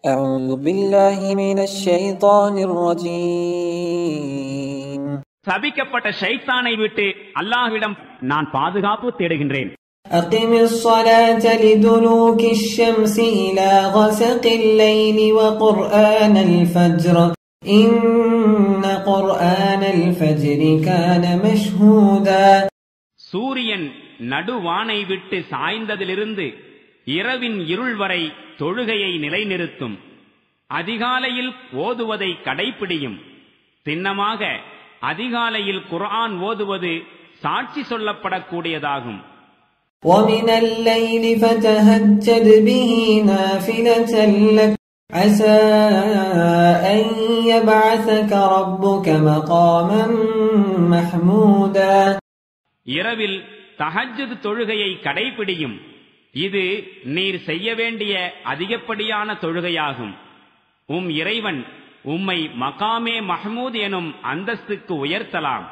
أعوذ بالله من الشيطان الرجيم. சபிக்கப்பட்ட ஷைத்தானை விட்டு அல்லாஹ்விடம் நான் பாதுகாப்பு தேடுகின்றேன். أقم الصلاة لدلوك الشمس إلى غسق الليل وقرآن الفجر إن قرآن الفجر كان مشهودا. சூரியன் நடுவானை விட்டு சாய்ந்ததிலிருந்து இரவின் இருள் வரை தொழுகையை நிலைநிறுத்தும். அதிகாலையில் ஓதுவதை கடைப்பிடியும். சின்னமாக அதிகாலையில் குர்ஆன் ஓதுவது சாட்சி சொல்லப்படக்கூடியதாகும். وَمِنَ اللَّيْلِ فَتَهَجَّدْ بِهِ نَافِلَةً لَكَ عَسَىٰ أَن يَبْعَثَكَ رَبُّكَ مَقَامًا مَحْمُودًا. இரவில் தஹஜ்ஜுத் தொழுகையை கடைப்பிடியும். இது நீர் செய்ய வேண்டிய அதிகப்படியான தொழுகையாகும். இறைவன் உம்மை மகாமே மஹ்மூத் எனும் அந்தஸ்துக்கு உயர்த்தலாம்.